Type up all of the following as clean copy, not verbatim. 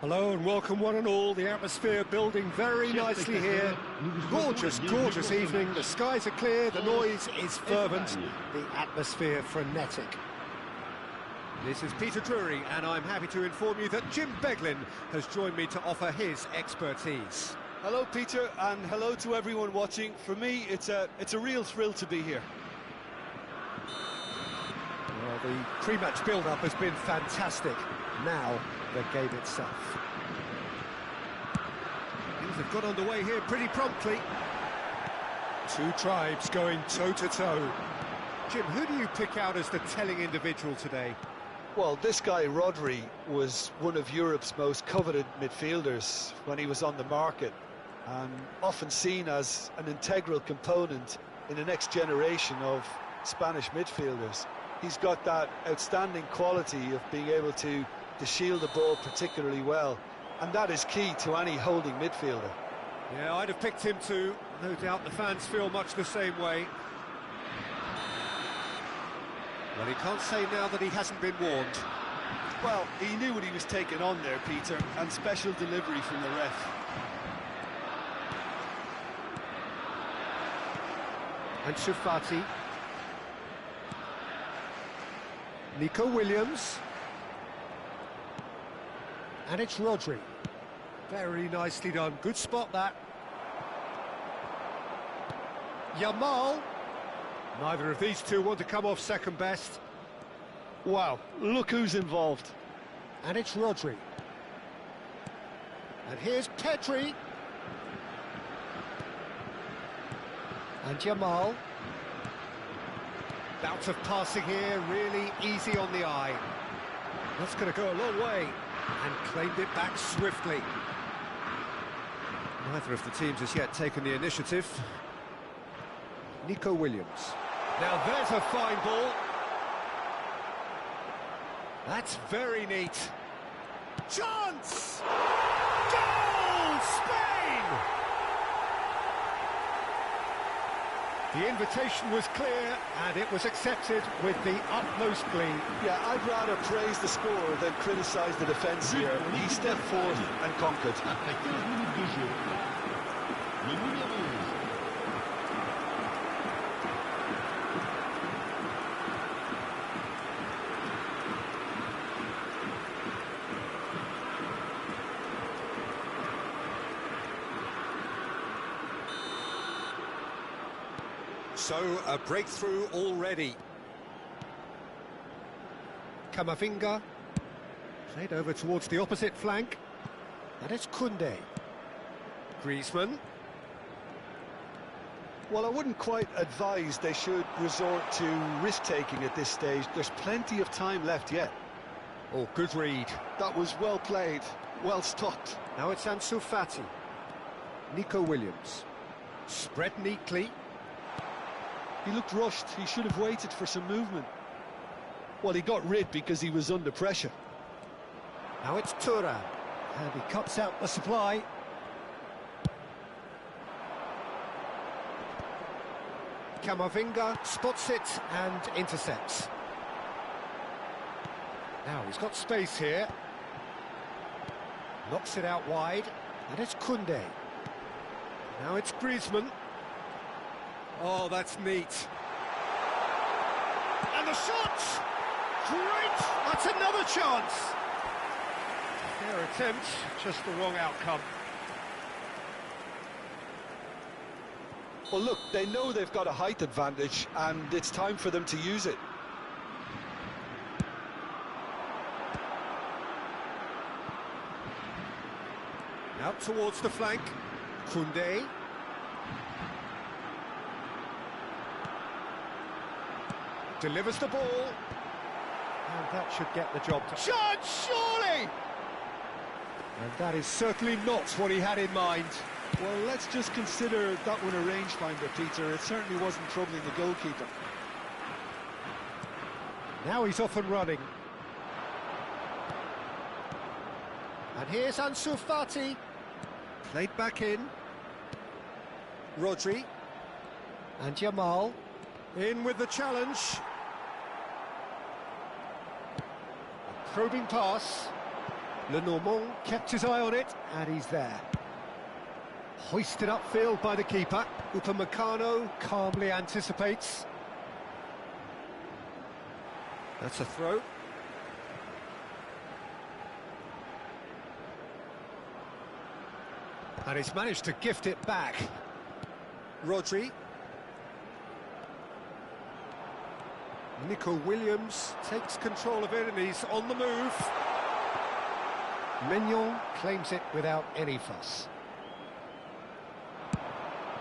Hello and welcome one and all. The atmosphere building very nicely here. Gorgeous, gorgeous evening. The skies are clear, the noise is fervent, the atmosphere frenetic. This is Peter Drury and I'm happy to inform you that Jim Beglin has joined me to offer his expertise. Hello Peter, and hello to everyone watching. For me, it's a real thrill to be here. Well, the pre-match build-up has been fantastic. Now, the game itself. Things have got underway here pretty promptly. Two tribes going toe-to-toe. Jim, who do you pick out as the telling individual today? Well, this guy, Rodri, was one of Europe's most coveted midfielders when he was on the market, and often seen as an integral component in the next generation of Spanish midfielders. He's got that outstanding quality of being able to shield the ball particularly well, and that is key to any holding midfielder. Yeah, I'd have picked him too. No doubt the fans feel much the same way. Well, he can't say now that he hasn't been warned. Well, he knew what he was taking on there, Peter, and special delivery from the ref. Ansu Fati. Nico Williams. And it's Rodri. Very nicely done. Good spot, that. Yamal. Neither of these two want to come off second best. Wow, look who's involved. And it's Rodri. And here's Pedri. And Yamal. Bout of passing here, really easy on the eye. That's going to go a long way. And claimed it back swiftly. Neither of the teams has yet taken the initiative. Nico Williams. Now there's a fine ball. That's very neat. Chance! Goal! Spain! The invitation was clear and it was accepted with the utmost glee. Yeah, I'd rather praise the scorer than criticise the defence here. He stepped forth and conquered. So, a breakthrough already. Camavinga. Played over towards the opposite flank. And it's Koundé. Griezmann. Well, I wouldn't quite advise they should resort to risk-taking at this stage. There's plenty of time left yet. Oh, good read. That was well played, well stopped. Now it's Ansu Fati. Nico Williams. Spread neatly. He looked rushed. He should have waited for some movement. Well, he got rid because he was under pressure. Now it's Thuram. And he cuts out the supply. Camavinga spots it and intercepts. Now he's got space here. Knocks it out wide. And it's Koundé. Now it's Griezmann. Oh, that's neat. And the shot! Great! That's another chance! Fair attempt, just the wrong outcome. Well, look, they know they've got a height advantage, and it's time for them to use it. Out towards the flank. Koundé. Delivers the ball. And that should get the job done. Chance, surely! And that is certainly not what he had in mind. Well, let's just consider that one a rangefinder, Peter. It certainly wasn't troubling the goalkeeper. Now he's off and running. And here's Ansu Fati. Played back in. Rodri. And Yamal. In with the challenge. A probing pass. Lenormand kept his eye on it, and he's there. Hoisted upfield by the keeper. Upamecano calmly anticipates. That's a throw. And he's managed to gift it back. Rodri. Nico Williams takes control of it and he's on the move. Mignon claims it without any fuss.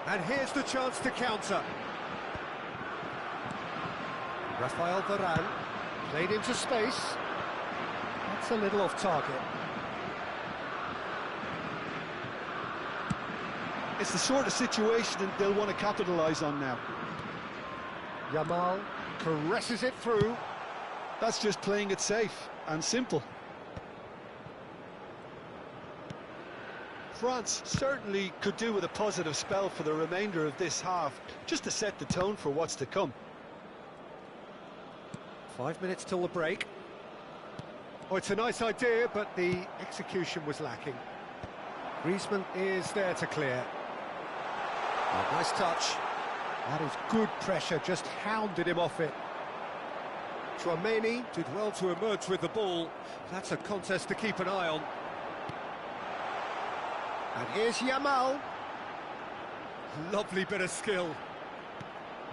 And here's the chance to counter. Rafael Varane played into space. That's a little off target. It's the sort of situation that they'll want to capitalise on now. Yamal caresses it through. That's just playing it safe and simple. France certainly could do with a positive spell for the remainder of this half, just to set the tone for what's to come. 5 minutes till the break. Oh, it's a nice idea, but the execution was lacking. Griezmann is there to clear. Oh, nice touch. That is good pressure, just hounded him off it. Chouameni did well to emerge with the ball. That's a contest to keep an eye on. And here's Yamal. Lovely bit of skill.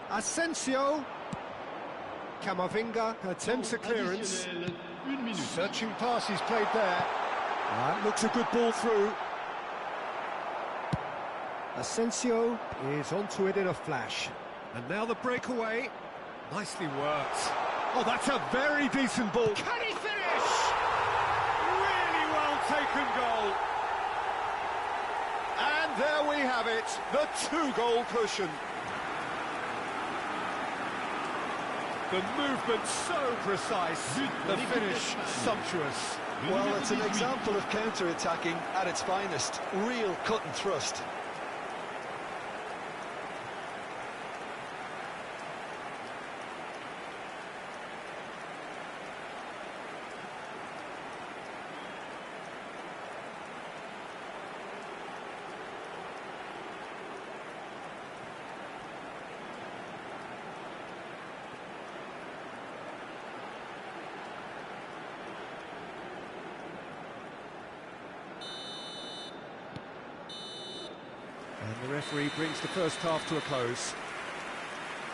Asensio. Camavinga attempts a clearance. Searching pass he's played there. That looks a good ball through. Asensio is onto it in a flash. And now the breakaway. Nicely worked. Oh, that's a very decent ball. Can he finish? Really well taken goal. And there we have it, the 2-goal cushion. The movement so precise, the finish sumptuous. Well, it's an example of counter-attacking at its finest. Real cut and thrust. And the referee brings the first half to a close.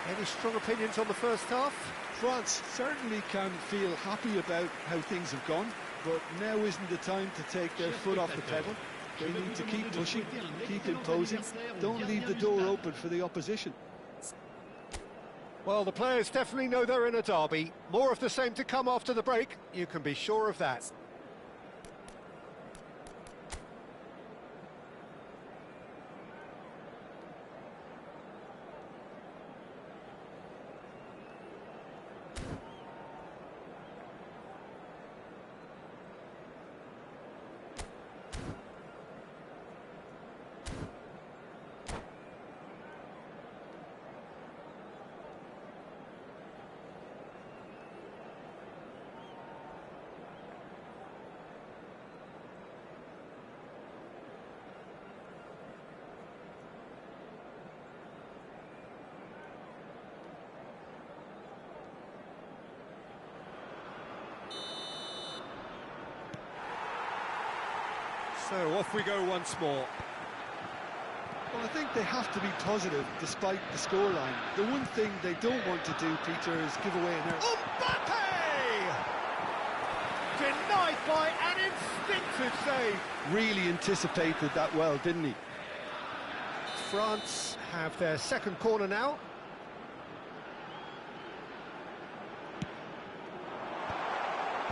Any strong opinions on the first half? France certainly can feel happy about how things have gone, but now isn't the time to take their foot off the pedal. They need to keep pushing, keep imposing, don't leave the door open for the opposition. Well, the players definitely know they're in a derby. More of the same to come after the break, you can be sure of that. So off we go once more. Well, I think they have to be positive despite the scoreline. The one thing they don't want to do, Peter, is give away an error. Mbappe! Denied by an instinctive save. Really anticipated that well, didn't he? France have their second corner now.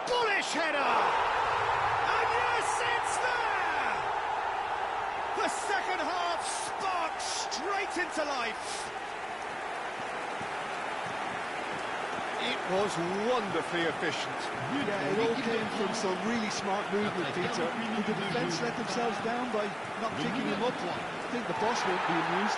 Bullish header! And yes, it's there! The second half sparks straight into life. It was wonderfully efficient. Yeah, it all came from some really smart movement, Peter. Did the defence let themselves down by not picking him up? I think the boss won't be amused.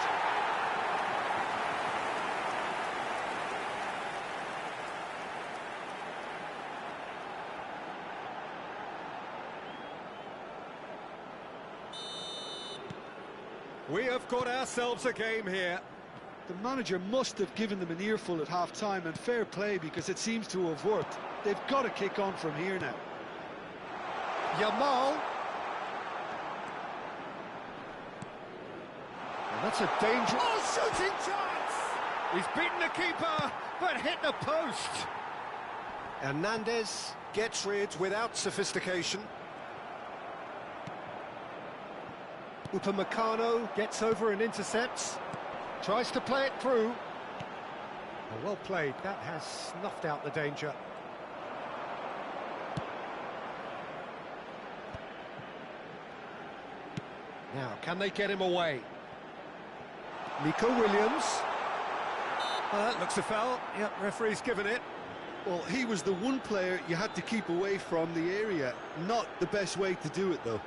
We have got ourselves a game here. The manager must have given them an earful at half-time, and fair play, because it seems to have worked. They've got to kick on from here now. Yamal. And that's a dangerous... Oh, shooting chance! He's beaten the keeper, but hit the post. Hernandez gets rid without sophistication. Upamecano gets over and intercepts. Tries to play it through. Oh, well played. That has snuffed out the danger. Now, can they get him away? Nico Williams. That looks a foul. Yep, referee's given it. Well, he was the one player you had to keep away from the area. Not the best way to do it, though.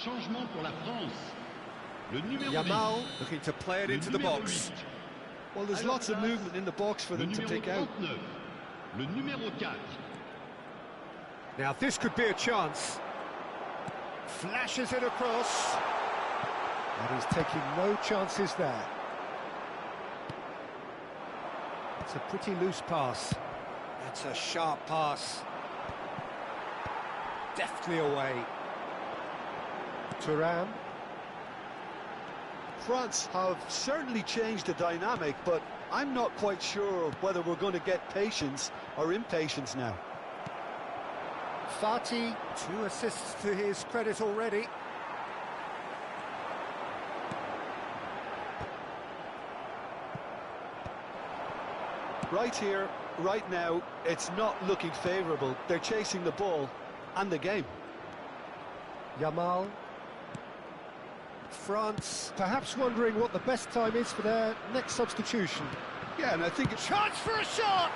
Changement pour la France. Le numéro Yamal 10. looking to play it into the box. Well, there's lots of movement in the box for them to pick out. Le numéro 4. Now this could be a chance. Flashes it across. And he's taking no chances there. It's a pretty loose pass. That's a sharp pass. Deftly away. Thuram. France have certainly changed the dynamic, but I'm not quite sure whether we're going to get patience or impatience now. Fati, 2 assists to his credit already. Right here, right now, it's not looking favourable. They're chasing the ball and the game. Yamal. France perhaps wondering what the best time is for their next substitution. Yeah, and I think it's... Chance for a shot!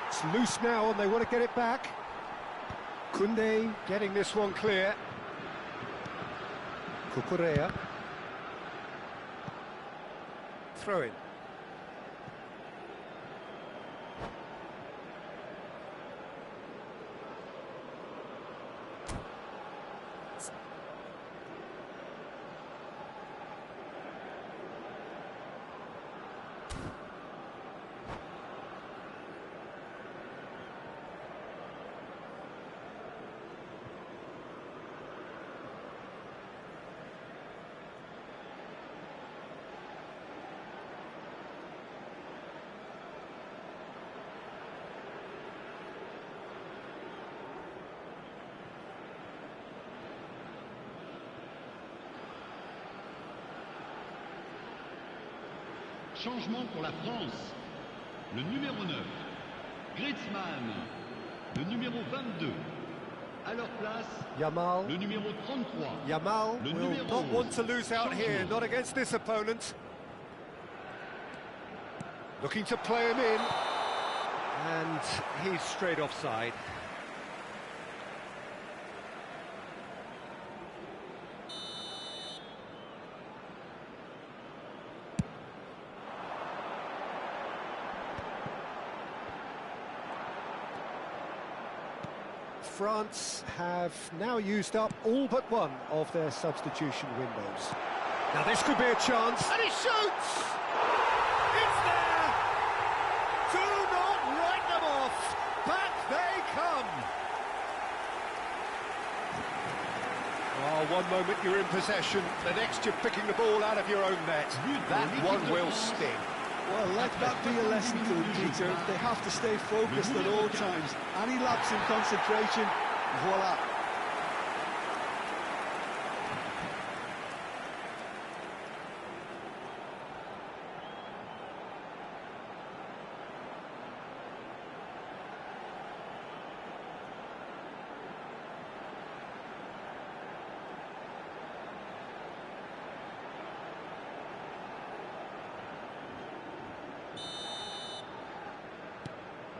It's loose now and they want to get it back. Koundé getting this one clear. Cucurella. Throw in. Changement pour la France. Le numéro 9. Griezmann. Le numéro 22. À leur place, Yamal. le numéro 33. Yamal Le will numéro not 11. want to lose out here, Changement. not against this opponent. Looking to play him in. And he's straight offside. France have now used up all but one of their substitution windows. Now this could be a chance. And he shoots! It's there! Do not write them off! Back they come! Oh, one moment you're in possession, the next you're picking the ball out of your own net. That one will sting. Well, let that be a lesson to them, Peter. They have to stay focused at all times. Any lapse in concentration, voila.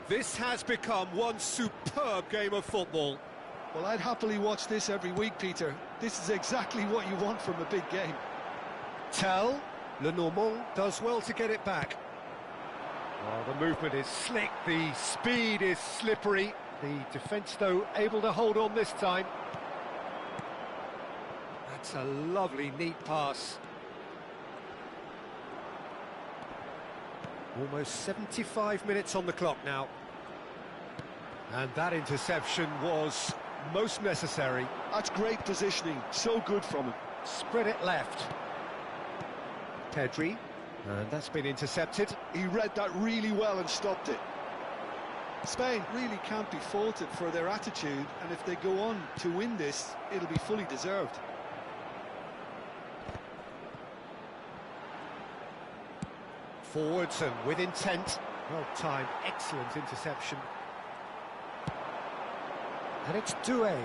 This has become one superb game of football. Well, I'd happily watch this every week, Peter. This is exactly what you want from a big game. Tell, Le Normand does well to get it back. Well, the movement is slick, the speed is slippery. The defence, though, able to hold on this time. That's a lovely, neat pass. Almost 75 minutes on the clock now. And that interception was most necessary. That's great positioning, so good from him. Spread it left. Pedri, and that's been intercepted. He read that really well and stopped it. Spain really can't be faulted for their attitude, and if they go on to win this, it'll be fully deserved. Forwards and with intent. Well timed, excellent interception. And it's Doué.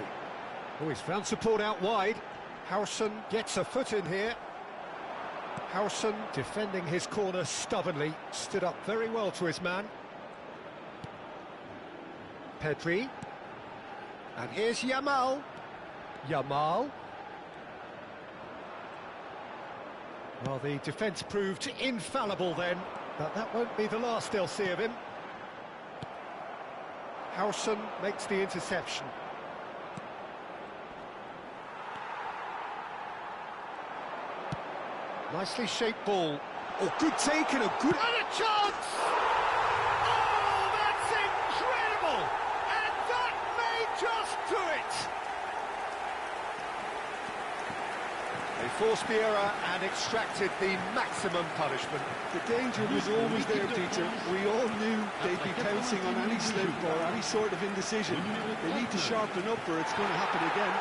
Oh, he's found support out wide. Howson gets a foot in here. Howson defending his corner stubbornly, stood up very well to his man. Pedri. And here's Yamal. Yamal. Well, the defence proved infallible then, but that won't be the last they'll see of him. Howson makes the interception. Nicely shaped ball. Oh, good take and a good... And a chance! Oh, that's incredible! And that may just do it! They forced the error and extracted the maximum punishment. The danger was always there, Peter. We all knew they'd be pouncing on any slip or any sort of indecision. They need to sharpen up or it's going to happen again.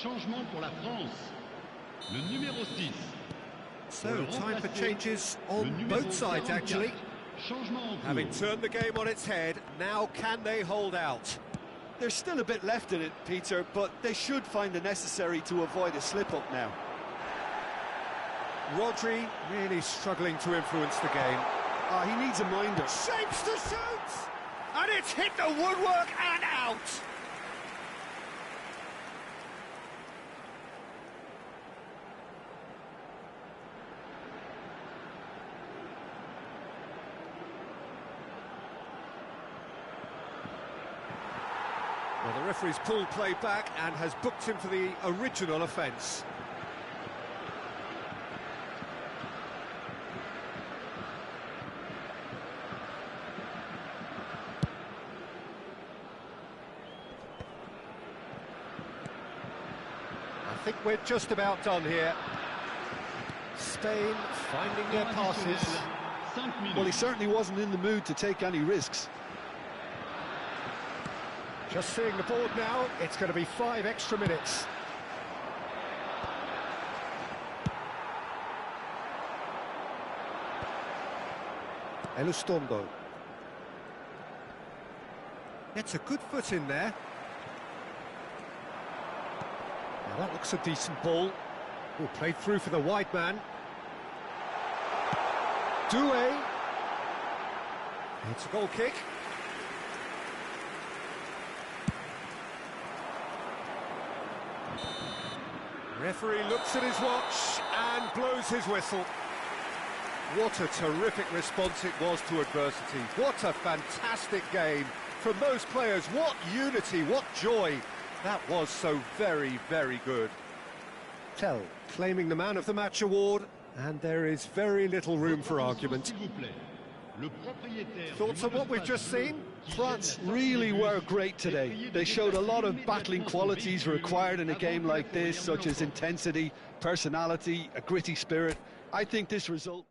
Changement pour la France. Le numéro 6. So, time for changes on both sides, actually. Having turned the game on its head, now can they hold out? There's still a bit left in it, Peter, but they should find the necessary to avoid a slip-up now. Rodri really struggling to influence the game. He needs a minder. Shapes to shoot! And it's hit the woodwork and out! Well, the referee's pulled play back and has booked him for the original offence. I think we're just about done here. Spain finding their passes. Well, he certainly wasn't in the mood to take any risks. Just seeing the board now, it's going to be 5 extra minutes. Elustondo. Gets a good foot in there. Now that looks a decent ball. Oh, played through for the wide man. Doué. It's a goal kick. Referee looks at his watch and blows his whistle. What a terrific response it was to adversity. What a fantastic game from those players. What unity, what joy. That was so very, very good. Tell, claiming the Man of the Match award, and there is very little room for argument. Thoughts on what we've just seen? France really were great today. They showed a lot of battling qualities required in a game like this, such as intensity, personality, a gritty spirit. I think this result...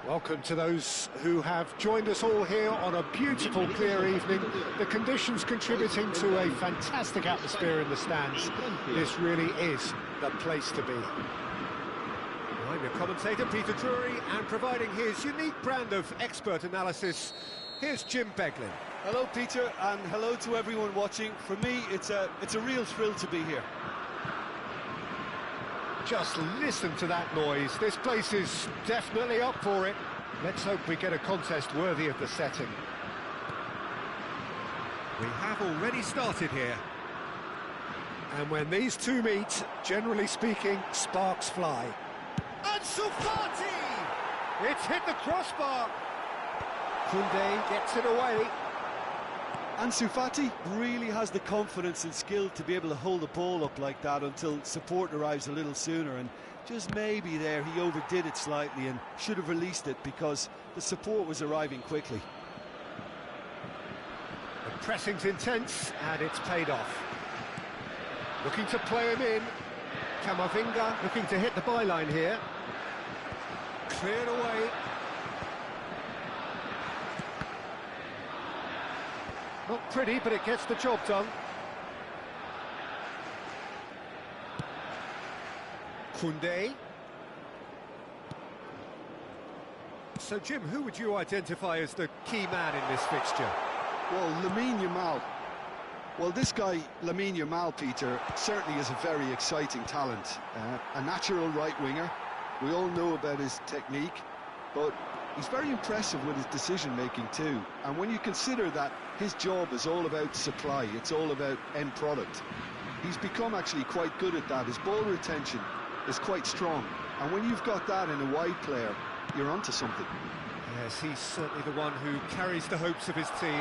Welcome to those who have joined us all here on a beautiful, clear evening. The conditions contributing to a fantastic atmosphere in the stands. This really is the place to be. I'm your commentator, Peter Drury, and providing his unique brand of expert analysis, here's Jim Beglin. Hello, Peter, and hello to everyone watching. For me, it's a real thrill to be here. Just listen to that noise. This place is definitely up for it. Let's hope we get a contest worthy of the setting. We have already started here. And when these two meet, generally speaking, sparks fly. Ansu Fati! It's hit the crossbar. Koundé gets it away. Ansu Fati really has the confidence and skill to be able to hold the ball up like that until support arrives a little sooner, and just maybe there he overdid it slightly and should have released it because the support was arriving quickly. The pressing's intense and it's paid off. Looking to play him in. Camavinga looking to hit the byline here. Cleared away. Not pretty, but it gets the job done. Koundé. So, Jim, who would you identify as the key man in this fixture? Well, Lamine Yamal. Well, this guy, Lamine Yamal, Peter, certainly is a very exciting talent. A natural right winger. We all know about his technique, but he's very impressive with his decision-making too. And when you consider that his job is all about supply, it's all about end product, he's become actually quite good at that. His ball retention is quite strong. And when you've got that in a wide player, you're onto something. Yes, he's certainly the one who carries the hopes of his team.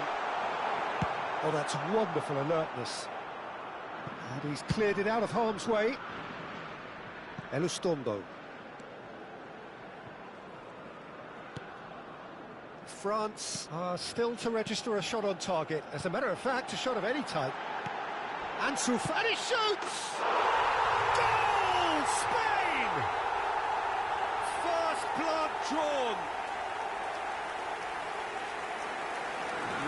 Oh, that's wonderful alertness. And he's cleared it out of harm's way. Elustondo. France are still to register a shot on target. As a matter of fact, a shot of any type. Ansu Fati shoots! Goal! Spain! First blood drawn.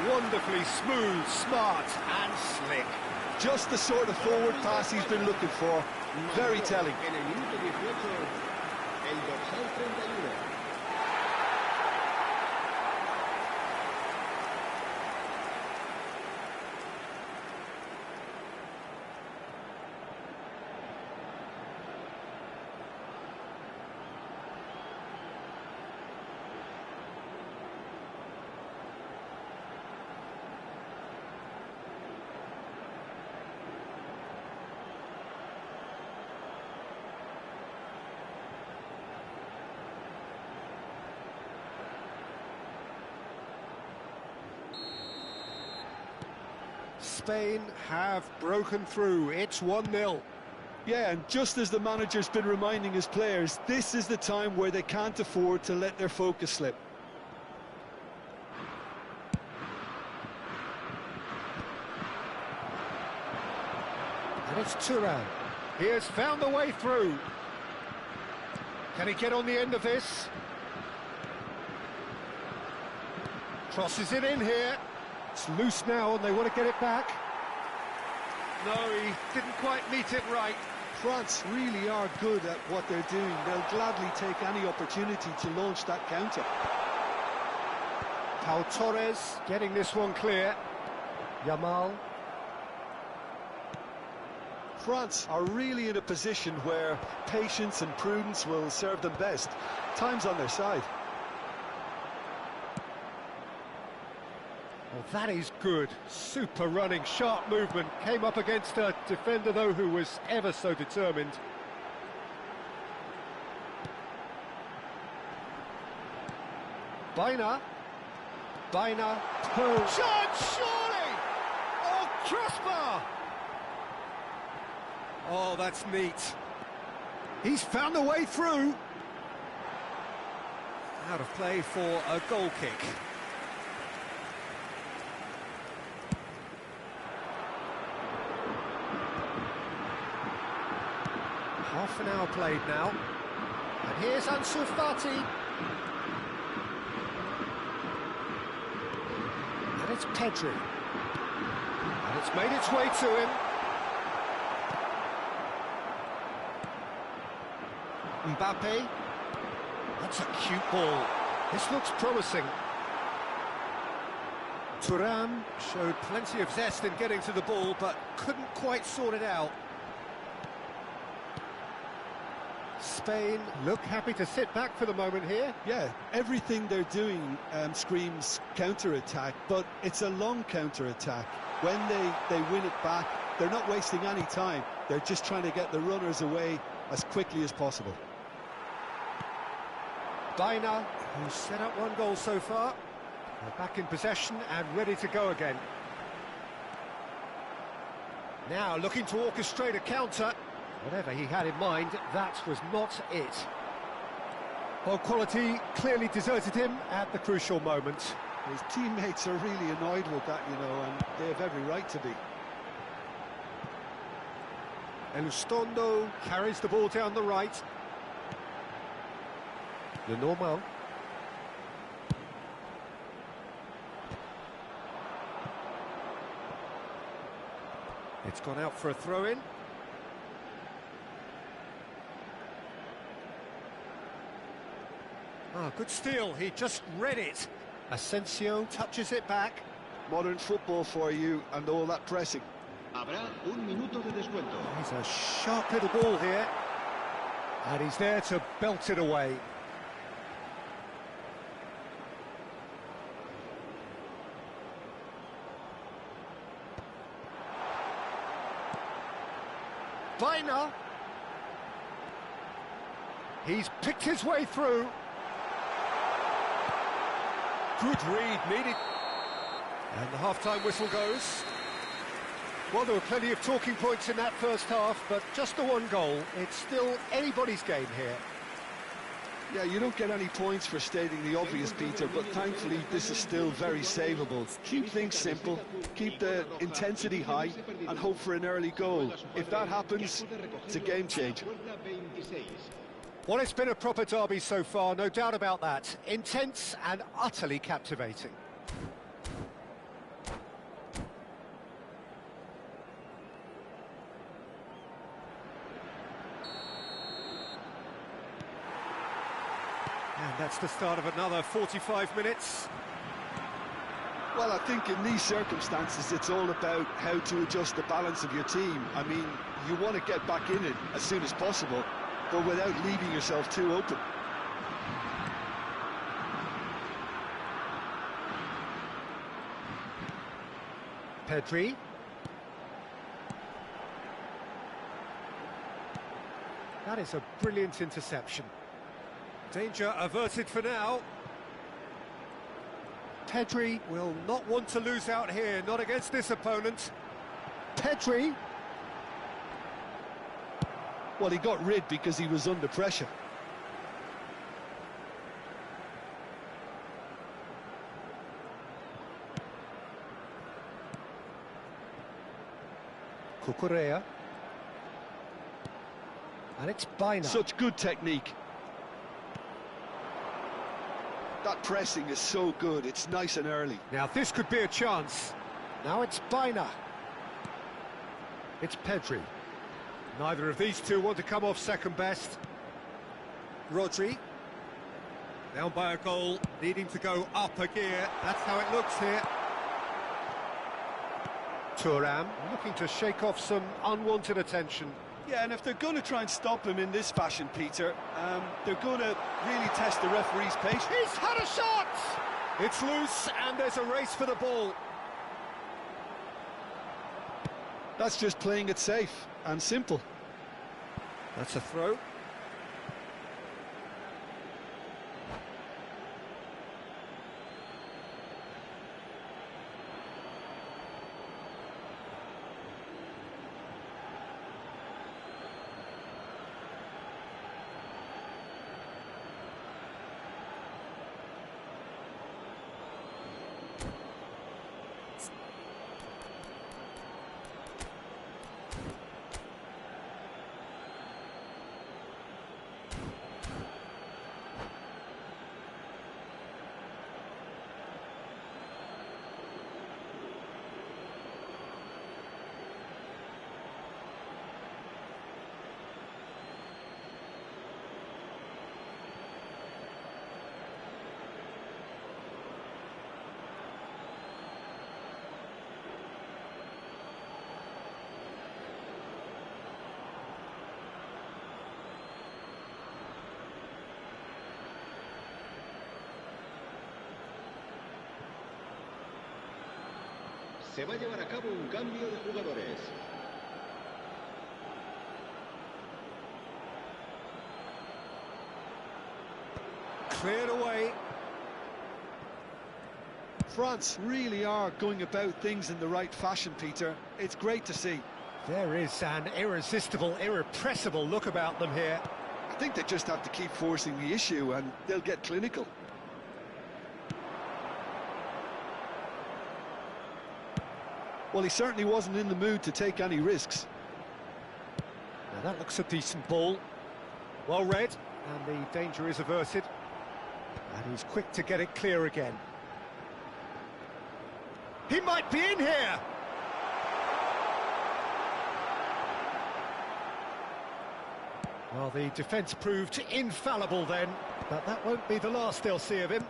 Wonderfully smooth, smart and slick. Just the sort of forward pass he's been looking for. Very telling. Spain have broken through. It's 1-0. Yeah, and just as the manager's been reminding his players, this is the time where they can't afford to let their focus slip. And it's Thuram. He has found a way through. Can he get on the end of this? Crosses it in here. It's loose now and they want to get it back. No, he didn't quite meet it right. France really are good at what they're doing. They'll gladly take any opportunity to launch that counter. Pau Torres getting this one clear. Yamal. France are really in a position where patience and prudence will serve them best. Time's on their side. Well, that is good. Super running, sharp movement. Came up against a defender, though, who was ever so determined. Baina. Shot, surely! Oh, crossbar! Oh, that's neat. He's found a way through. Out of play for a goal kick. Half an hour played now. And here's Ansu Fati. It's Pedri. And it's made its way to him. Mbappe. That's a cute ball. This looks promising. Thuram showed plenty of zest in getting to the ball, but couldn't quite sort it out. Spain look happy to sit back for the moment here. Yeah, everything they're doing screams counter-attack, but it's a long counter-attack. When they win it back, they're not wasting any time. They're just trying to get the runners away as quickly as possible. Baina, who's set up one goal so far. They're back in possession and ready to go again. Now looking to orchestrate a counter. Whatever he had in mind, that was not it. Well, quality clearly deserted him at the crucial moment. His teammates are really annoyed with that, you know, and they have every right to be. Elustondo carries the ball down the right. Le Normal. It's gone out for a throw-in. Ah, good steal, he just read it. Asensio touches it back. Modern football for you and all that pressing. Habrá un minuto de descuento. He's a sharp little ball here. And he's there to belt it away. Baina. He's picked his way through. Good read, needed. And the half-time whistle goes. Well, there were plenty of talking points in that first half, but just the one goal. It's still anybody's game here. Yeah, you don't get any points for stating the obvious, Peter, but thankfully this is still very savable. Keep things simple, keep the intensity high, and hope for an early goal. If that happens, it's a game changer. Well, it's been a proper derby so far, no doubt about that. Intense and utterly captivating. And that's the start of another 45 minutes. Well, I think in these circumstances, it's all about how to adjust the balance of your team. I mean, you want to get back in it as soon as possible, but without leaving yourself too open. Pedri. That is a brilliant interception. Danger averted for now. Pedri will not want to lose out here, not against this opponent. Pedri. Well, he got rid because he was under pressure. Cucurella. And it's Baina. Such good technique. That pressing is so good, it's nice and early. Now this could be a chance. Now it's Baina. It's Pedri. Neither of these two want to come off second best. Rodri. Down by a goal, needing to go up a gear. That's how it looks here. Thuram looking to shake off some unwanted attention. Yeah, and if they're going to try and stop him in this fashion, Peter, they're going to really test the referee's patience. He's had a shot! It's loose and there's a race for the ball. That's just playing it safe and simple. That's a throw. Se va a llevar a cabo un cambio de jugadores. Cleared away. France really are going about things in the right fashion, Peter. It's great to see. There is an irresistible, irrepressible look about them here. I think they just have to keep forcing the issue and they'll get clinical. Well, he certainly wasn't in the mood to take any risks. Now that looks a decent ball. Well read, and the danger is averted. And he's quick to get it clear again. He might be in here! Well, the defence proved infallible then, but that won't be the last they'll see of him.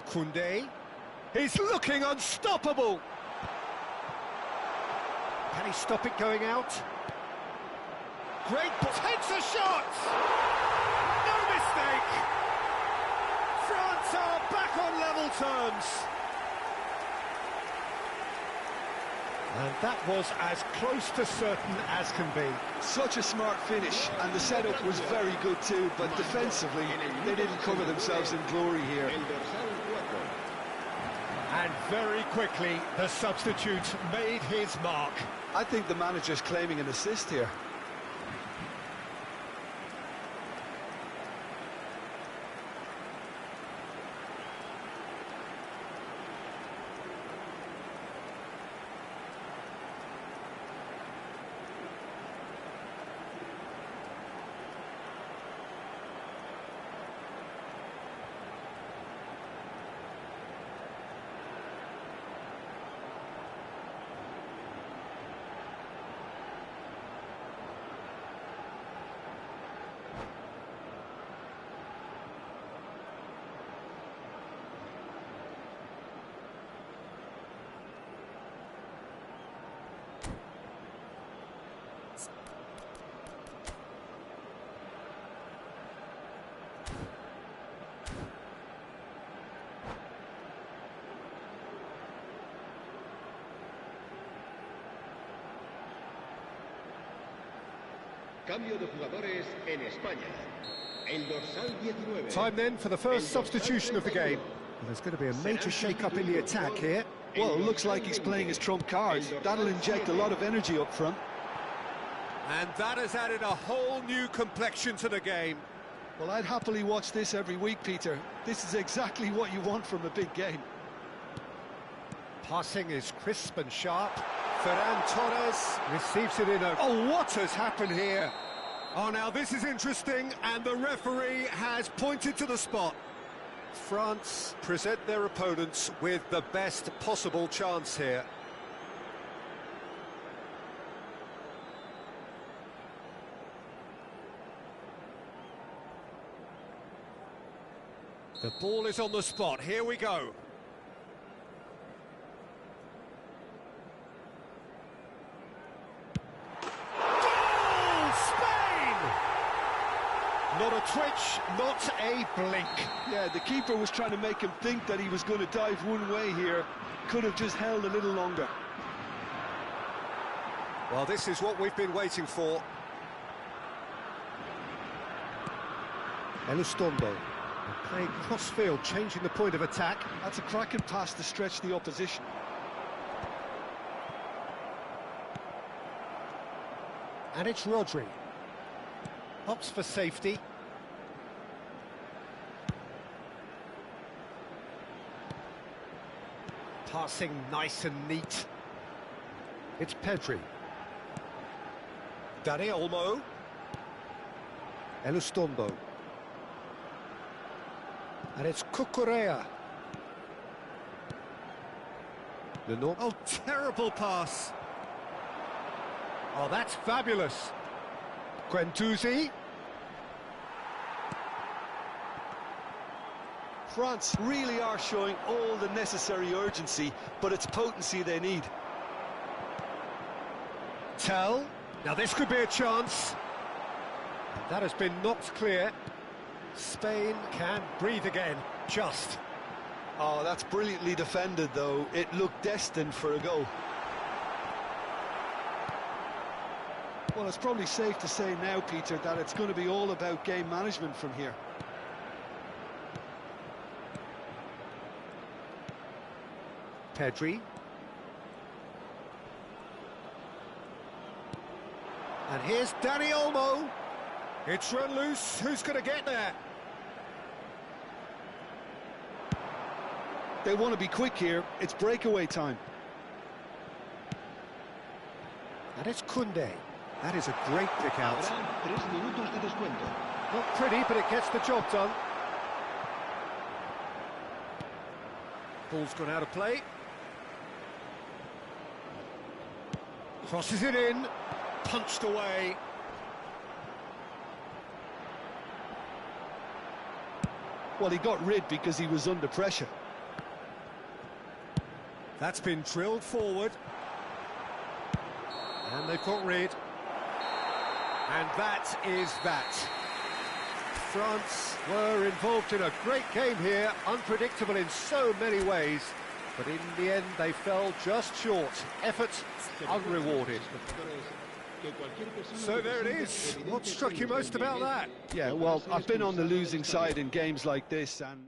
Koundé. He's looking unstoppable! Can he stop it going out? Great, takes a shot! No mistake! France are back on level terms. And that was as close to certain as can be. Such a smart finish, and the setup was very good too, but defensively, they didn't cover themselves in glory here. And very quickly, the substitute made his mark. I think the manager's claiming an assist here. Cambio de jugadores en España. El dorsal 19. Time then for the first substitution of the game. Well, there's going to be a major shake-up in the attack here. Well, it looks like he's playing his trump card. That'll inject a lot of energy up front. And that has added a whole new complexion to the game. Well, I'd happily watch this every week, Peter. This is exactly what you want from a big game. Passing is crisp and sharp. Ferran Torres receives it in a... Oh, what has happened here? Oh, now this is interesting, and the referee has pointed to the spot. France present their opponents with the best possible chance here. The ball is on the spot. Here we go. Not a twitch, not a blink. Yeah, the keeper was trying to make him think that he was going to dive one way here. Could have just held a little longer. Well, this is what we've been waiting for. Elustondo playing cross-field, changing the point of attack. That's a cracking pass to stretch the opposition. And it's Rodri. Opts for safety. Passing nice and neat. It's Pedri. Dani Olmo. Elustondo. And it's Cucurella. Oh, terrible pass. Oh, that's fabulous. Guendouzi. France really are showing all the necessary urgency, but it's potency they need. Tell. Now this could be a chance. That has been knocked clear. Spain can breathe again, just. Oh, that's brilliantly defended, though. It looked destined for a goal. Well, it's probably safe to say now, Peter, that it's going to be all about game management from here. Pedri. And here's Danny Olmo. It's run loose. Who's going to get there? They want to be quick here. It's breakaway time. And it's Koundé. That is a great pick out. Habrá 3 minutos de descuento. Not pretty, but it gets the job done. Ball's gone out of play. Crosses it in. Punched away. Well, he got rid because he was under pressure. That's been drilled forward. And they've got rid. And that is that. France were involved in a great game here, unpredictable in so many ways, but in the end they fell just short. Effort unrewarded. So there it is. What struck you most about that? Yeah, well, I've been on the losing side in games like this, and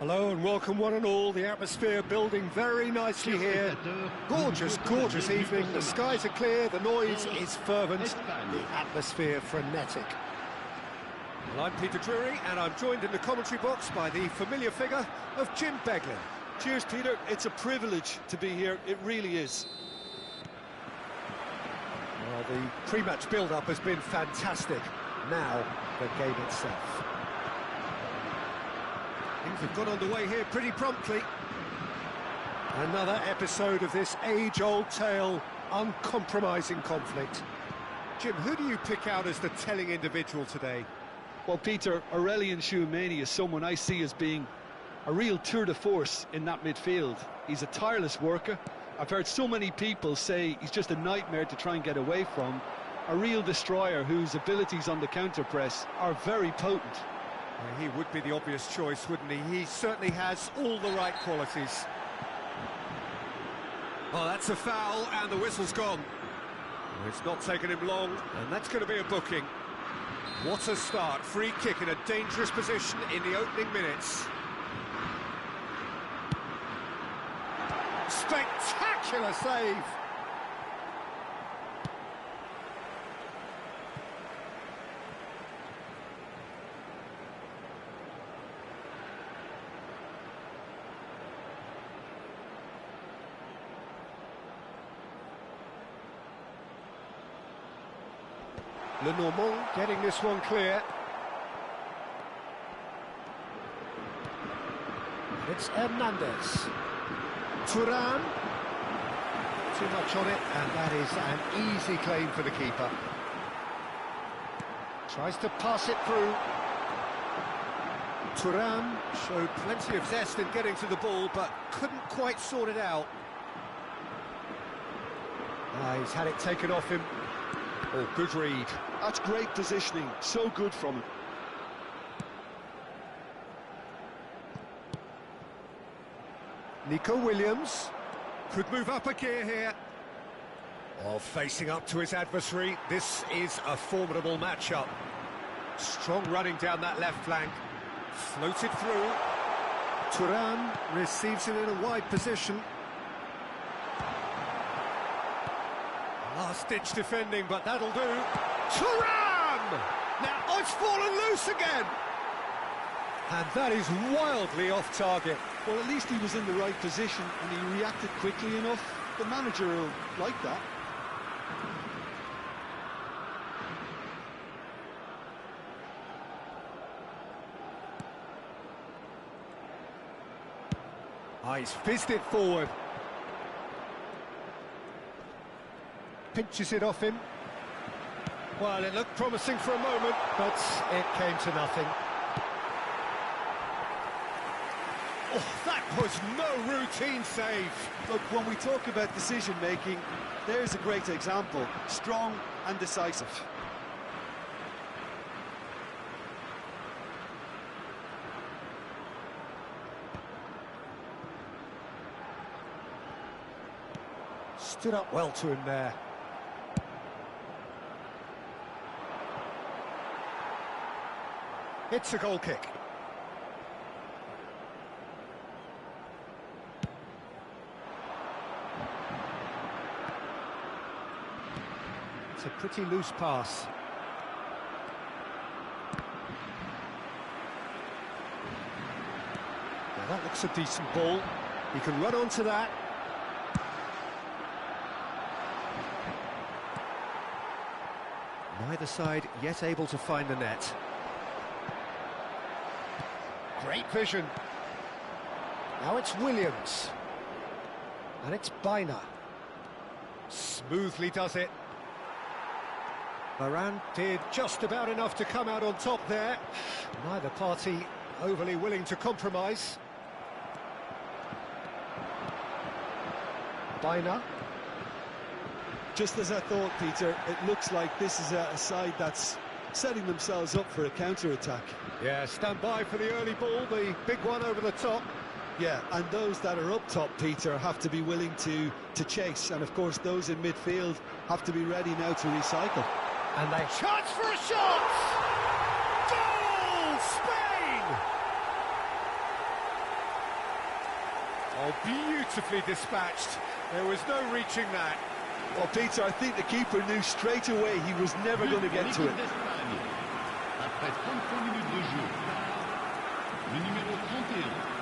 Hello and welcome one and all. The atmosphere building very nicely here. Gorgeous, gorgeous evening. The skies are clear, the noise is fervent, the atmosphere frenetic. Well, I'm Peter Drury and I'm joined in the commentary box by the familiar figure of Jim Beglin. Cheers, Peter. It's a privilege to be here. It really is. Well, the pre-match build-up has been fantastic. Now, the game itself. Things have got underway here pretty promptly. Another episode of this age-old tale, uncompromising conflict. Jim, who do you pick out as the telling individual today? Well, Peter, Aurelien Tchouameni is someone I see as being a real tour de force in that midfield. He's a tireless worker. I've heard so many people say he's just a nightmare to try and get away from. A real destroyer whose abilities on the counter-press are very potent. He would be the obvious choice, wouldn't he? He certainly has all the right qualities. Oh, that's a foul, and the whistle's gone. It's not taken him long, and that's going to be a booking. What a start. Free kick in a dangerous position in the opening minutes. Spectacular save! Lenormand getting this one clear. It's Hernandez. Thuram. Too much on it, and that is an easy claim for the keeper. Tries to pass it through. Thuram showed plenty of zest in getting to the ball, but couldn't quite sort it out. He's had it taken off him. Oh, good read. That's great positioning, so good from him. Nico Williams could move up a gear here. Oh, facing up to his adversary, this is a formidable matchup. Strong running down that left flank. Floated through. Thuram receives it in a wide position. Last-ditch defending, but that'll do. Thuram! Now, oh, it's fallen loose again! And that is wildly off target. Well, at least he was in the right position and he reacted quickly enough. The manager will like that. He's fizzed it forward. Pinches it off him. Well, it looked promising for a moment, but it came to nothing. Oh, that was no routine save. Look, when we talk about decision-making, there's a great example. Strong and decisive. Stood up well to him there. It's a goal kick. It's a pretty loose pass. Well, that looks a decent ball. He can run onto that. Neither side yet able to find the net. Great vision. Now it's Williams. And it's Biner. Smoothly does it. Varane did just about enough to come out on top there. Neither party overly willing to compromise. Biner. Just as I thought, Peter, it looks like this is a side that's setting themselves up for a counter-attack. Yeah, stand by for the early ball, the big one over the top. Yeah, and those that are up top, Peter, have to be willing to chase. And, of course, those in midfield have to be ready now to recycle. And they... Chance for a shot! Goal! Spain! Oh, beautifully dispatched. There was no reaching that. Well, Peter, I think the keeper knew straight away he was never going to get to it. Après 33 minutes de jeu, le numéro 31.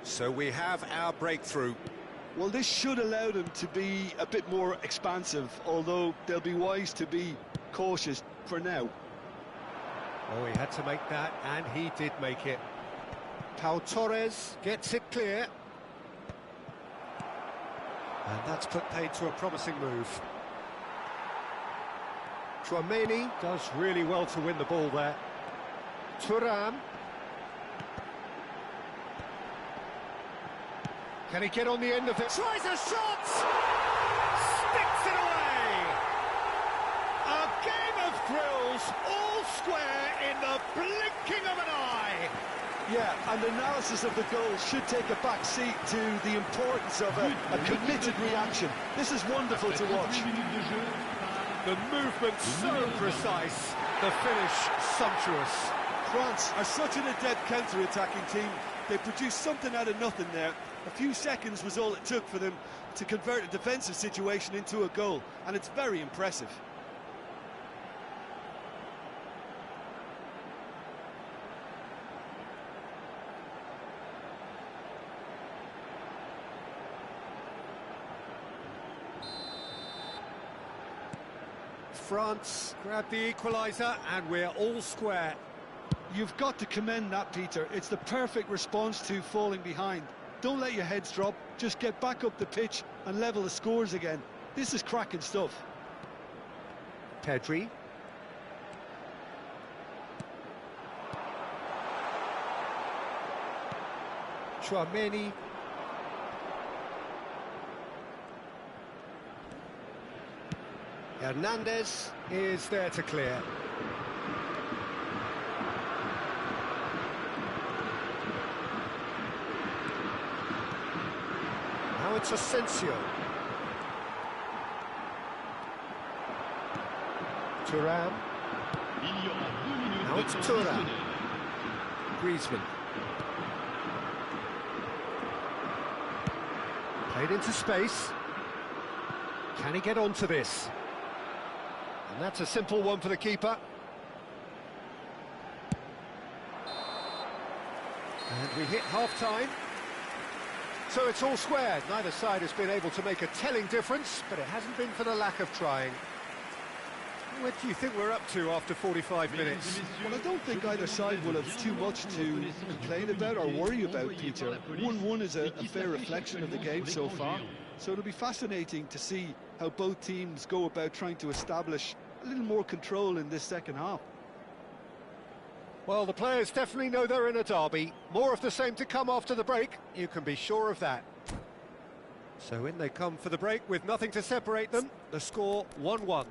So we have our breakthrough. Well, this should allow them to be a bit more expansive, although they'll be wise to be cautious for now. Oh, he had to make that, and he did make it. Pau Torres gets it clear. And that's put paid to a promising move. Chouameni does really well to win the ball there. Thuram. Can he get on the end of it? Tries a shot! Sticks it away! A game of thrills, all square in the blinking of an eye! Yeah, and analysis of the goal should take a back seat to the importance of a committed reaction. This is wonderful to watch. The movement so precise, the finish sumptuous. France are such an adept counter-attacking team. They produced something out of nothing there. A few seconds was all it took for them to convert a defensive situation into a goal, and it's very impressive. France grab the equaliser, and we're all square. You've got to commend that, Peter. It's the perfect response to falling behind. Don't let your heads drop, just get back up the pitch and level the scores again. This is cracking stuff. Pedri. Chouameni. Hernandez is there to clear. Now it's Asensio. Thuram. Now it's Thuram. Griezmann. Played into space. Can he get onto this? And that's a simple one for the keeper. And we hit half-time. So it's all square. Neither side has been able to make a telling difference, but it hasn't been for the lack of trying. What do you think we're up to after 45 minutes? Well, I don't think either side will have too much to complain about or worry about, Peter. 1-1 is a fair reflection of the game so far. So it'll be fascinating to see how both teams go about trying to establish a little more control in this second half. Well, the players definitely know they're in a derby. More of the same to come after the break, you can be sure of that. So in they come for the break with nothing to separate them. The score 1-1.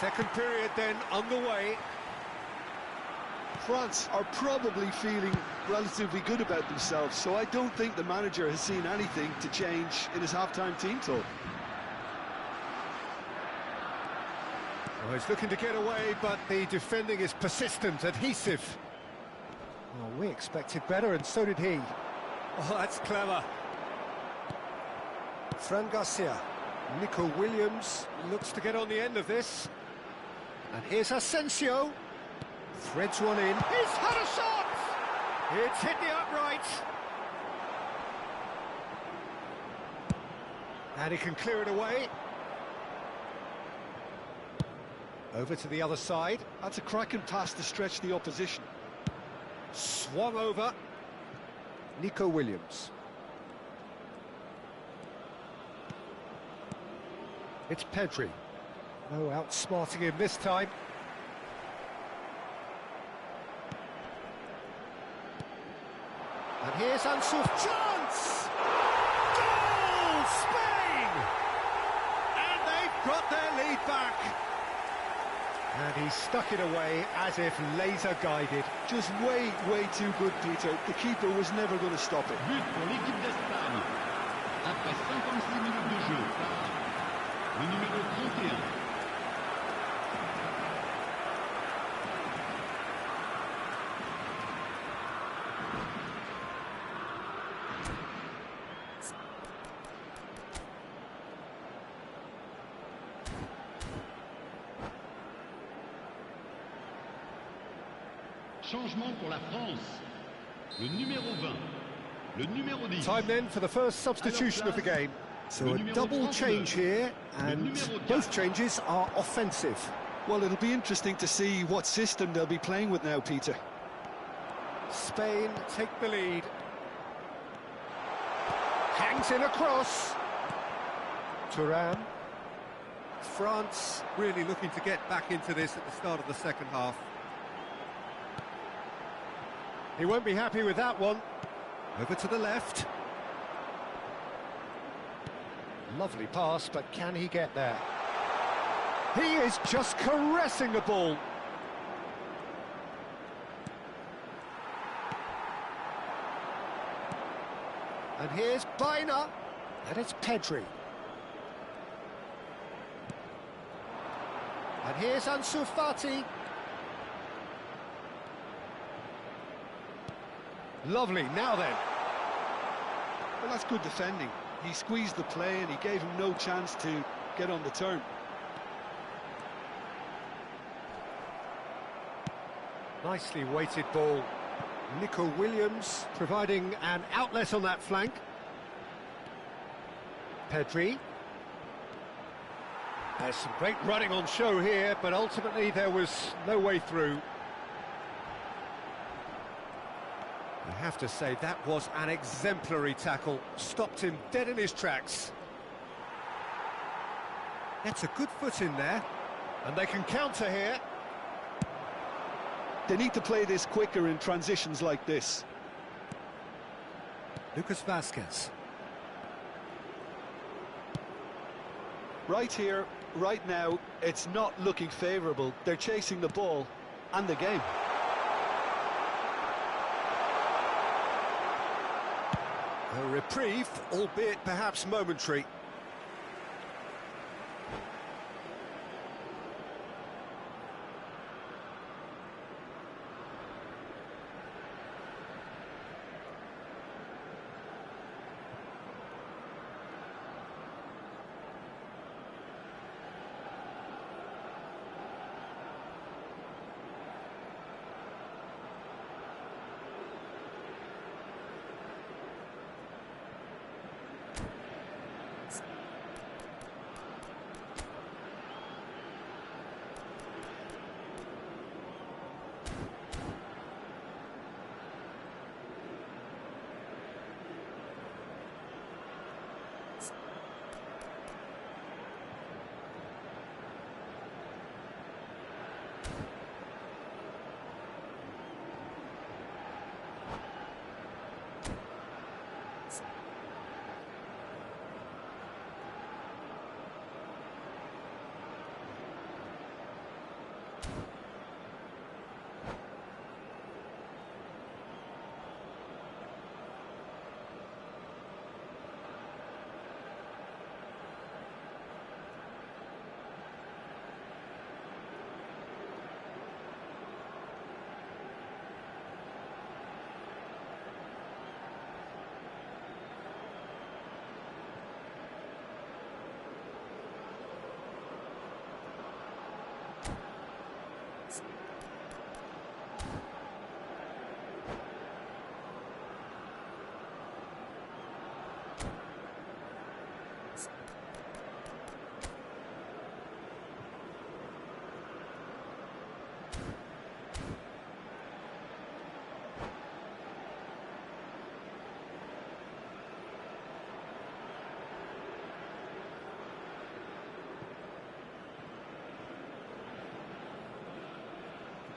Second period then underway. France are probably feeling relatively good about themselves, so I don't think the manager has seen anything to change in his half-time team talk. Well, he's looking to get away, but the defending is persistent, adhesive. Well, we expected better, and so did he. Oh, that's clever. Fran Garcia. Nico Williams looks to get on the end of this. And here's Asensio. Threads one in. He's had a shot! It's hit the upright. And he can clear it away. Over to the other side. That's a cracking pass to stretch the opposition. Swung over. Nico Williams. It's Pedri. No outsmarting him this time. And here's Ansu. Chance! Goal! Spain! And they've got their lead back. And he stuck it away as if laser guided. Just way too good, Peter. The keeper was never going to stop it. But pour l'équipe d'Espagne. Après 56 minutes de jeu par le numéro 31. Changement pour la France. Le numéro 20. Le numéro 10. Time then for the first substitution of the game. So a double change here, and both changes are offensive. Well, it'll be interesting to see what system they'll be playing with now, Peter. Spain take the lead. Hangs in across. Thuram. France really looking to get back into this at the start of the second half. He won't be happy with that one. Over to the left. Lovely pass, but can he get there? He is just caressing the ball. And here's Baina. And it's Pedri. And here's Ansu Fati. Lovely, now then. Well, that's good defending. He squeezed the play and he gave him no chance to get on the turn. Nicely weighted ball. Nico Williams providing an outlet on that flank. Pedri. There's some great running on show here, but ultimately there was no way through. I have to say, that was an exemplary tackle. Stopped him dead in his tracks. Gets a good foot in there. And they can counter here. They need to play this quicker in transitions like this. Lucas Vazquez. Right here, right now, it's not looking favourable. They're chasing the ball and the game. A reprieve, albeit perhaps momentary.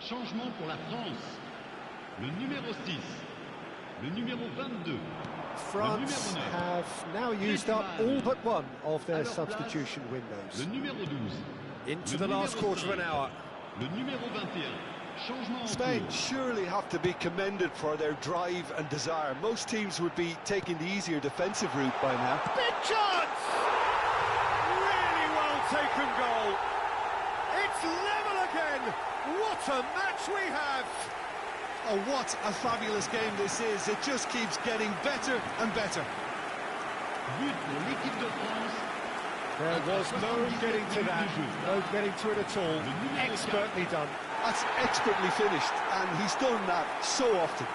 Changement pour la France. Le numéro 6. Le numéro 22. France have now used up all but one of their substitution Le windows. numéro 12. Into Le the last numéro quarter of an 5. hour. Le numéro 21. Changement en Spain cours. surely have to be commended for their drive and desire. Most teams would be taking the easier defensive route by now. Big chance! Really well taken goal. It's level again. What a match we have. Oh, what a fabulous game this is. It just keeps getting better and better. But pour l'équipe de France. There was no getting to that, no getting to it at all. Expertly done. That's expertly finished, and he's done that so often.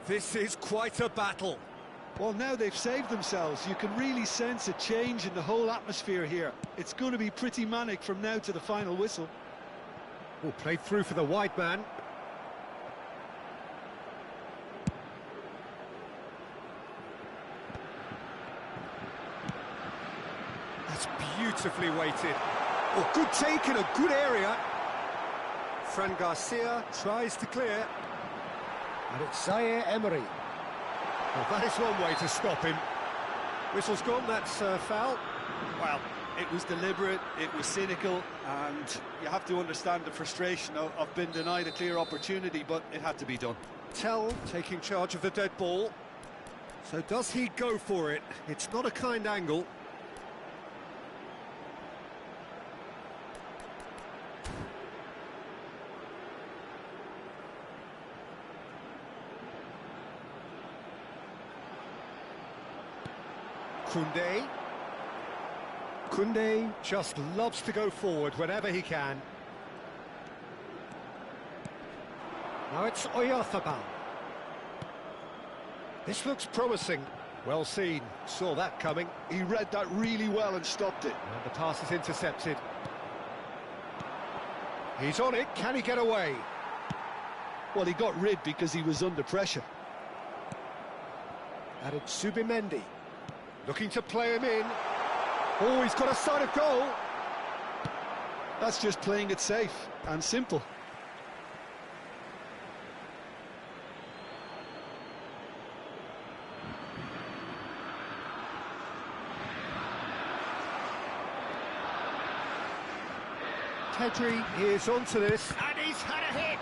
This is quite a battle. Well, now they've saved themselves. You can really sense a change in the whole atmosphere here. It's going to be pretty manic from now to the final whistle. Oh, played through for the wide man. That's beautifully weighted. Oh, good take in a good area. Fran Garcia tries to clear. And it's Zaire Emery. Well, that is one way to stop him. Whistle's gone, that's foul. Well, it was deliberate, it was cynical, and you have to understand the frustration of being denied a clear opportunity, but it had to be done. Tell taking charge of the dead ball. So does he go for it? It's not a kind angle. Koundé just loves to go forward whenever he can. Now it's Oyarzabal. This looks promising. Well seen, saw that coming. He read that really well and stopped it. And the pass is intercepted. He's on it, can he get away? Well, he got rid because he was under pressure. And it's Zubimendi. Looking to play him in. Oh, he's got a sight of goal. That's just playing it safe and simple. Pedri is onto this, and he's had a hit.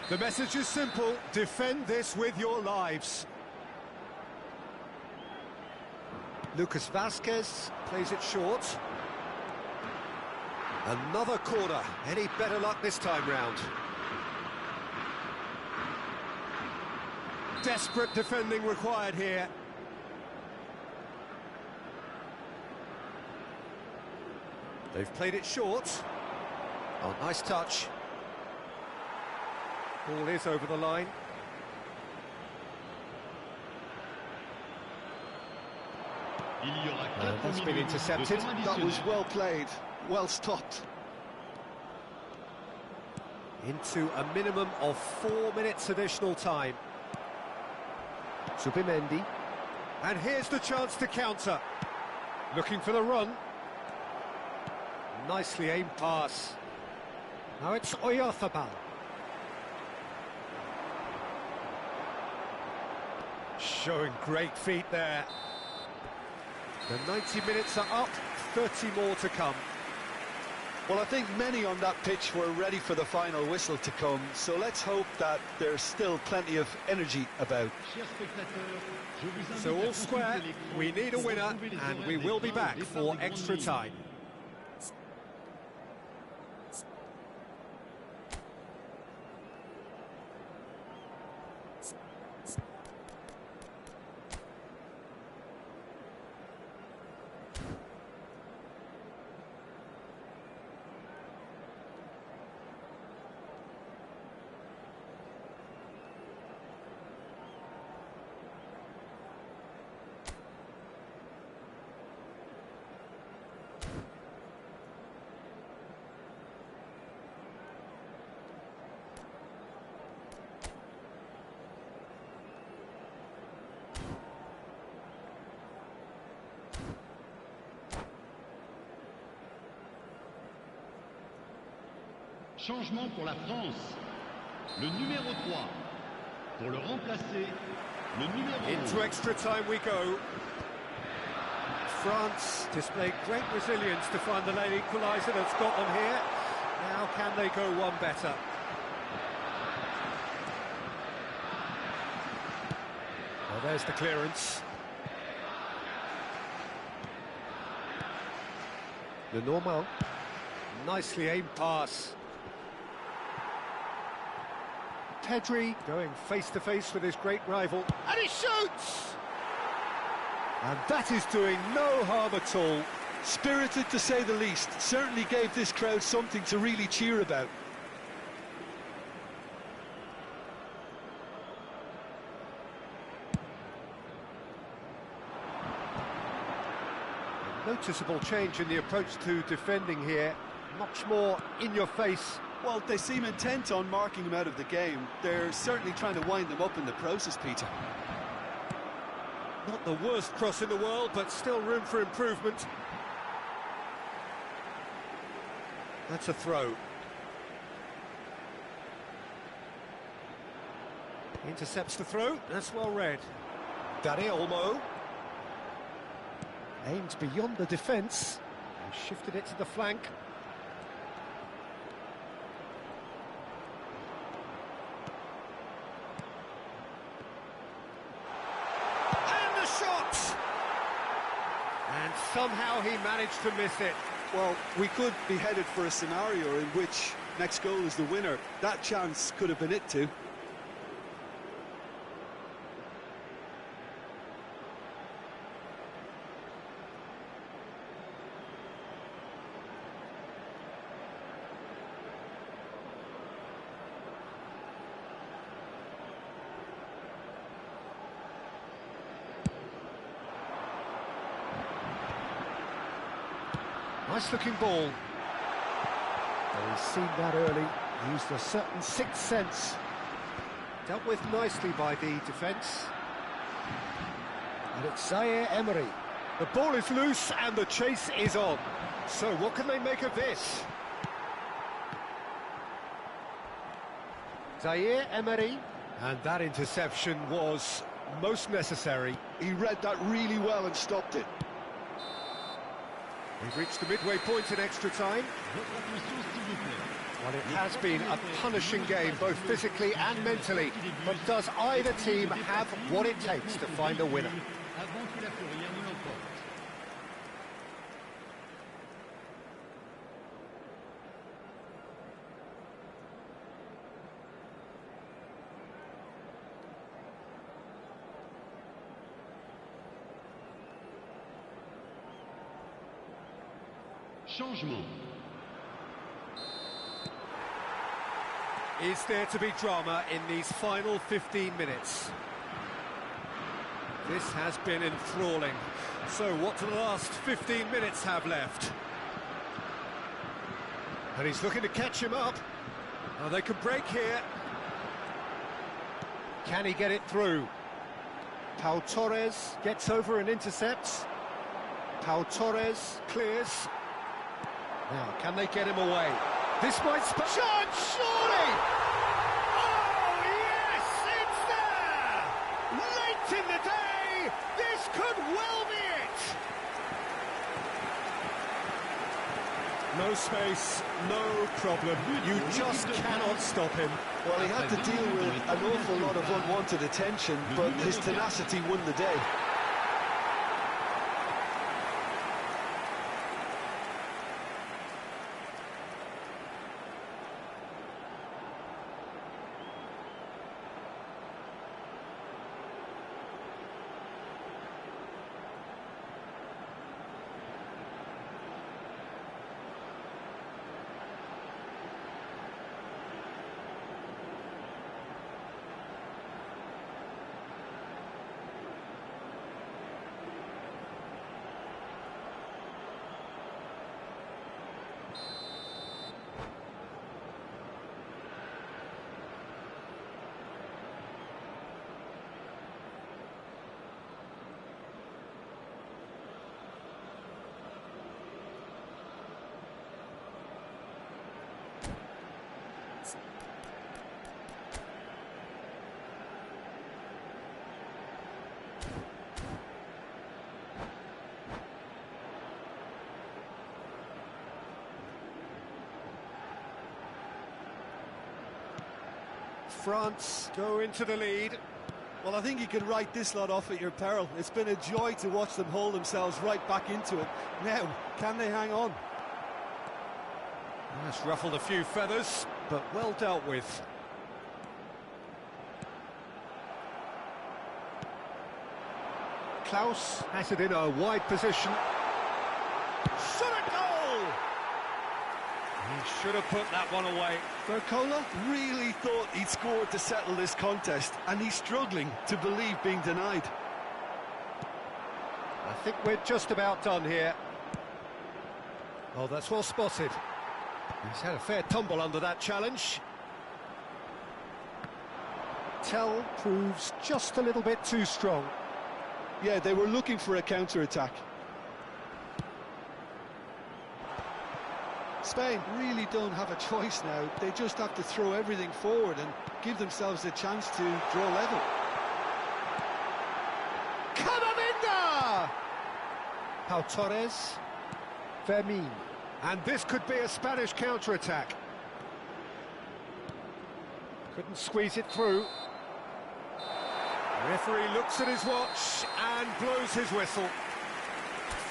The message is simple, defend this with your lives. Lucas Vazquez plays it short. Another corner, any better luck this time round? Desperate defending required here. They've played it short. Oh, nice touch. Ball is over the line. That's been intercepted. That was well played, well stopped. Into a minimum of 4 minutes additional time. Zubimendi. And here's the chance to counter. Looking for the run. Nicely aimed pass. Now it's Oyarzabal. Showing great feet there. The 90 minutes are up, 30 more to come. Well, I think many on that pitch were ready for the final whistle to come, so let's hope that there's still plenty of energy about. So all square, we need a winner, and we will be back for extra time. Changement pour la France. Le numéro 3. Pour le remplacer, le numéro 11. Into extra time we go. France displayed great resilience to find the late equaliser that's got them here. Now can they go one better? Well, there's the clearance. Le Normand. Nicely aimed pass. Pedri going face-to-face with his great rival. And he shoots! And that is doing no harm at all. Spirited to say the least. Certainly gave this crowd something to really cheer about. A noticeable change in the approach to defending here. Much more in your face. Well, they seem intent on marking him out of the game. They're certainly trying to wind them up in the process, Peter. Not the worst cross in the world, but still room for improvement. That's a throw. Intercepts the throw. That's well read. Dani Olmo. Aimed beyond the defence. And shifted it to the flank. And somehow he managed to miss it. Well, we could be headed for a scenario in which next goal is the winner. That chance could have been it too. Nice looking ball. Well, he's seen that early, used a certain sixth sense. Dealt with nicely by the defence. And it's Zaire Emery. The ball is loose and the chase is on. So what can they make of this? Zaire Emery. And that interception was most necessary. He read that really well and stopped it. We've reached the midway point in extra time. Well, it has been a punishing game, both physically and mentally. But does either team have what it takes to find a winner? Changement. Is there to be drama in these final 15 minutes? This has been enthralling. So what do the last 15 minutes have left? And he's looking to catch him up. Oh, they can break here. Can he get it through? Pau Torres gets over and intercepts. Pau Torres clears. Now, can they get him away? This might chance, surely! Oh, yes, it's there! Late in the day, this could well be it! No space, no problem. You just cannot stop him. Well, he had to deal with an awful lot of unwanted attention, but his tenacity won the day. France go into the lead. Well, I think you can write this lot off at your peril. It's been a joy to watch them hold themselves right back into it. Now, can they hang on? That's ruffled a few feathers, but well dealt with. Klaus has it in a wide position. Shot a goal! He should have put that one away. Vercola really thought he'd scored to settle this contest, and he's struggling to believe being denied. I think we're just about done here. Oh, that's well spotted. He's had a fair tumble under that challenge. Tell proves just a little bit too strong. Yeah, they were looking for a counter-attack. Spain really don't have a choice now. They just have to throw everything forward and give themselves a chance to draw level. Camavinga! Pau Torres. Fermin. And this could be a Spanish counter-attack. Couldn't squeeze it through. The referee looks at his watch and blows his whistle.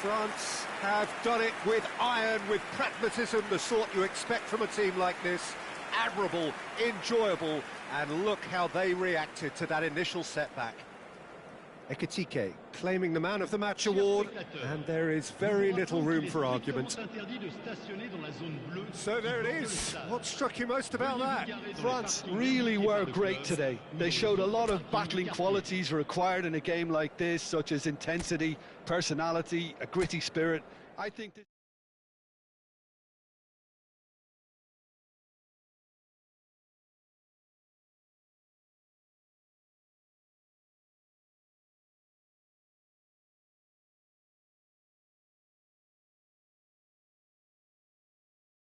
France have done it with iron, with pragmatism, the sort you expect from a team like this. Admirable, enjoyable, and look how they reacted to that initial setback. Ekitike claiming the Man of the Match award, and there is very little room for argument. So there it is. What struck you most about that? France really were great today. They showed a lot of battling qualities required in a game like this, such as intensity, personality, a gritty spirit. I think